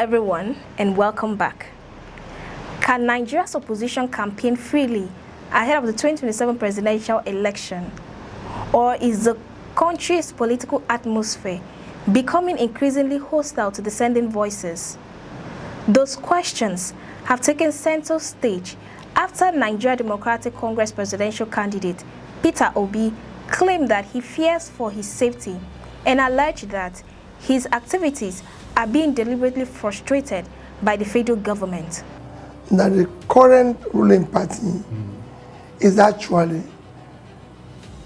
everyone, and welcome back. Can Nigeria's opposition campaign freely ahead of the 2027 presidential election? Or is the country's political atmosphere becoming increasingly hostile to dissenting voices? Those questions have taken center stage after Nigeria Democratic Congress presidential candidate Peter Obi claimed that he fears for his safety and alleged that his activities are being deliberately frustrated by the federal government. That the current ruling party is actually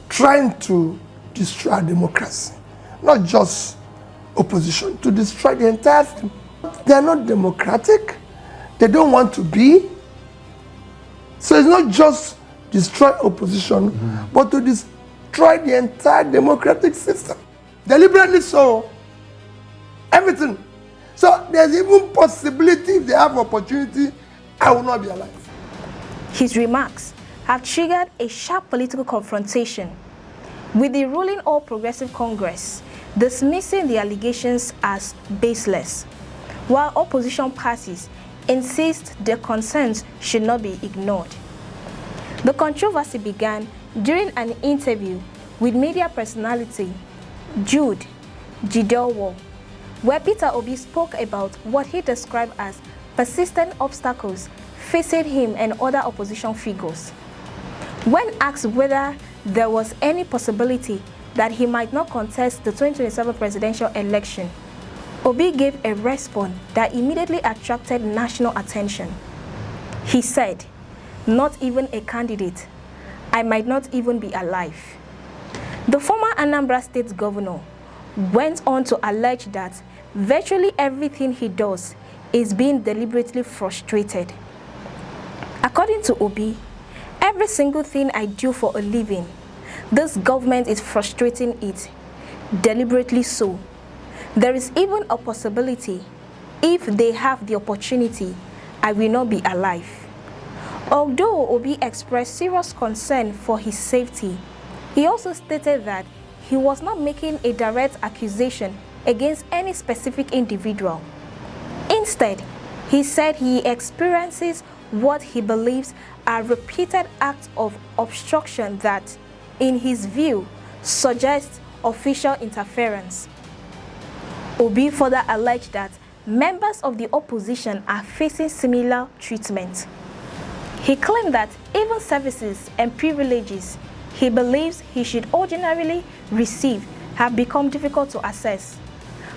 trying to destroy democracy, not just opposition, to destroy the entire thing. They are not democratic, they don't want to be. So it's not just destroy opposition, but to destroy the entire democratic system. Deliberately so. Everything. So there's even possibility if they have opportunity, I will not be alive. His remarks have triggered a sharp political confrontation, with the ruling All Progressive Congress dismissing the allegations as baseless, while opposition parties insist their concerns should not be ignored. The controversy began during an interview with media personality Jude Jideowo, where Peter Obi spoke about what he described as persistent obstacles facing him and other opposition figures. When asked whether there was any possibility that he might not contest the 2027 presidential election, Obi gave a response that immediately attracted national attention. He said, "Not even a candidate. I might not even be alive." The former Anambra State governor went on to allege that virtually everything he does is being deliberately frustrated. According to Obi, every single thing I do for a living, this government is frustrating it, deliberately so. There is even a possibility, if they have the opportunity, I will not be alive. Although Obi expressed serious concern for his safety, he also stated that he was not making a direct accusation against any specific individual. Instead, he said he experiences what he believes are repeated acts of obstruction that, in his view, suggest official interference. Obi further alleged that members of the opposition are facing similar treatment. He claimed that even services and privileges he believes he should ordinarily receive have become difficult to access.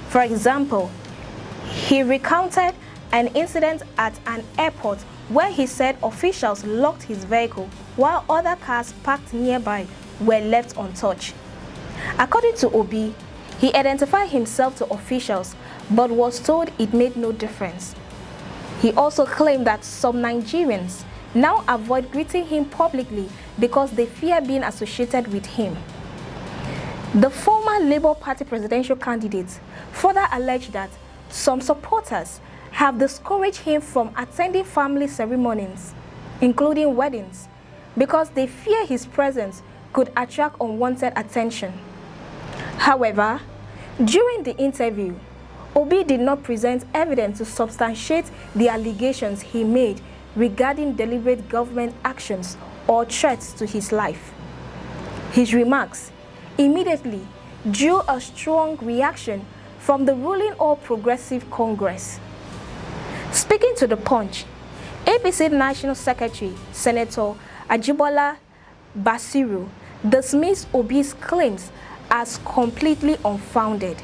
For example, he recounted an incident at an airport where he said officials locked his vehicle while other cars parked nearby were left untouched. According to Obi, he identified himself to officials but was told it made no difference. He also claimed that some Nigerians now avoid greeting him publicly because they fear being associated with him. The former Labour Party presidential candidate further alleged that some supporters have discouraged him from attending family ceremonies, including weddings, because they fear his presence could attract unwanted attention. However, during the interview, Obi did not present evidence to substantiate the allegations he made regarding deliberate government actions or threats to his life. His remarks immediately drew a strong reaction from the ruling All Progressive Congress. Speaking to The Punch, APC National Secretary Senator Ajibola Basiru dismissed Obi's claims as completely unfounded.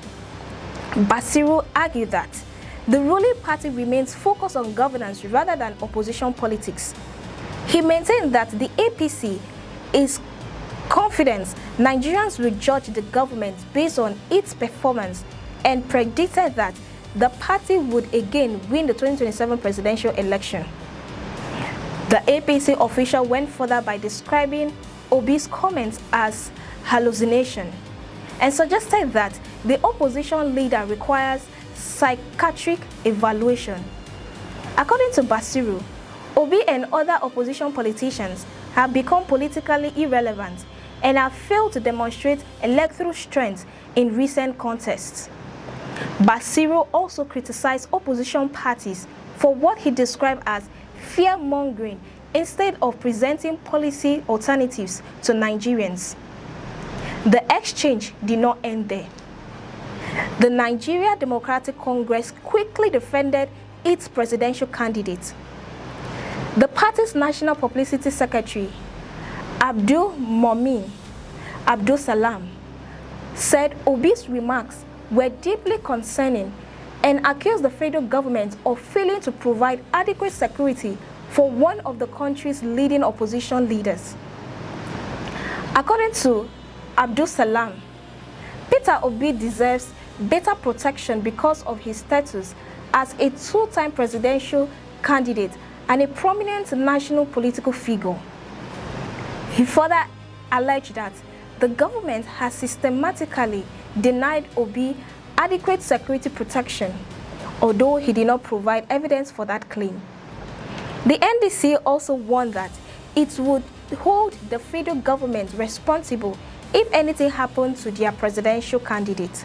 Basiru argued that the ruling party remains focused on governance rather than opposition politics. He maintained that the APC is confident Nigerians will judge the government based on its performance and predicted that the party would again win the 2027 presidential election. The APC official went further by describing Obi's comments as hallucination and suggested that the opposition leader requires psychiatric evaluation. According to Basiru, Obi and other opposition politicians have become politically irrelevant and have failed to demonstrate electoral strength in recent contests. Basiro also criticized opposition parties for what he described as fear-mongering instead of presenting policy alternatives to Nigerians. The exchange did not end there. The Nigeria Democratic Congress quickly defended its presidential candidate. The party's national publicity secretary, Abdul Momin Abdul Salam, said Obi's remarks were deeply concerning and accused the federal government of failing to provide adequate security for one of the country's leading opposition leaders. According to Abdul Salam, Peter Obi deserves better protection because of his status as a two-time presidential candidate and a prominent national political figure. He further alleged that the government has systematically denied Obi adequate security protection, although he did not provide evidence for that claim. The NDC also warned that it would hold the federal government responsible if anything happened to their presidential candidate.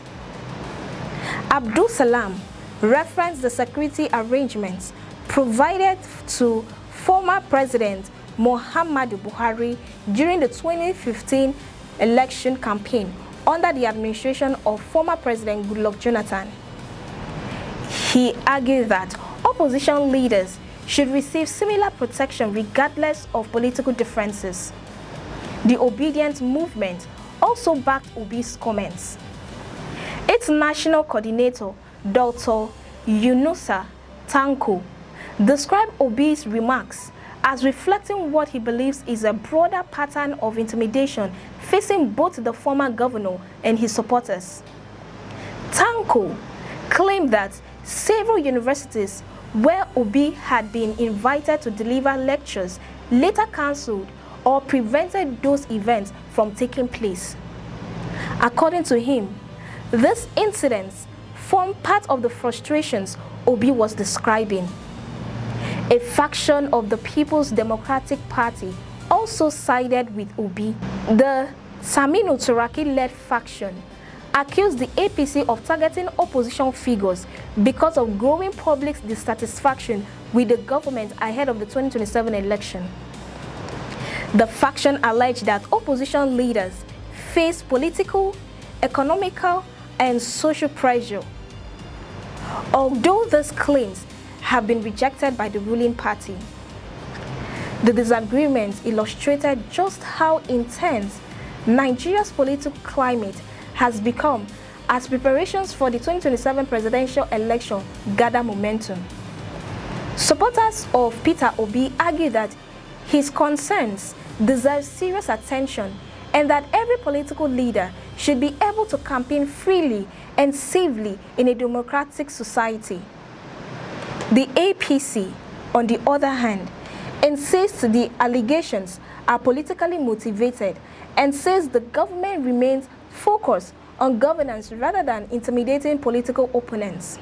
Abdul Salam referenced the security arrangements provided to former President Muhammadu Buhari during the 2015 election campaign under the administration of former President Goodluck Jonathan. He argued that opposition leaders should receive similar protection regardless of political differences. The Obedient Movement also backed Obi's comments. Its national coordinator, Dr. Yunusa Tanko, described Obi's remarks as reflecting what he believes is a broader pattern of intimidation facing both the former governor and his supporters. Tanko claimed that several universities where Obi had been invited to deliver lectures later cancelled or prevented those events from taking place. According to him, these incidents form part of the frustrations Obi was describing. A faction of the People's Democratic Party also sided with Obi. The Saminu Turaki-led faction accused the APC of targeting opposition figures because of growing public dissatisfaction with the government ahead of the 2027 election. The faction alleged that opposition leaders face political, economical, and social pressure. Although these claims have been rejected by the ruling party, the disagreements illustrated just how intense Nigeria's political climate has become as preparations for the 2027 presidential election gather momentum. Supporters of Peter Obi argue that his concerns deserve serious attention and that every political leader should be able to campaign freely and safely in a democratic society. The APC, on the other hand, insists the allegations are politically motivated and says the government remains focused on governance rather than intimidating political opponents.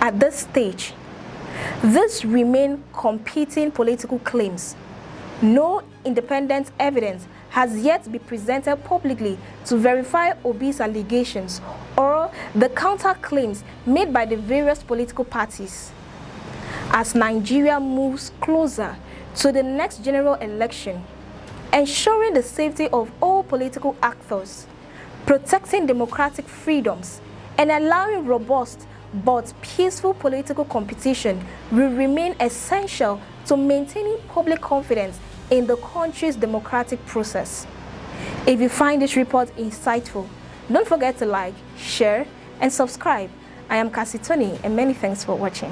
At this stage, these remain competing political claims. No independent evidence has yet been presented publicly to verify Obi's allegations or the counterclaims made by the various political parties. As Nigeria moves closer to the next general election, ensuring the safety of all political actors, protecting democratic freedoms, and allowing robust but peaceful political competition will remain essential to maintaining public confidence in the country's democratic process. If you find this report insightful, don't forget to like, share, and subscribe. I am Cassie Tony, and many thanks for watching.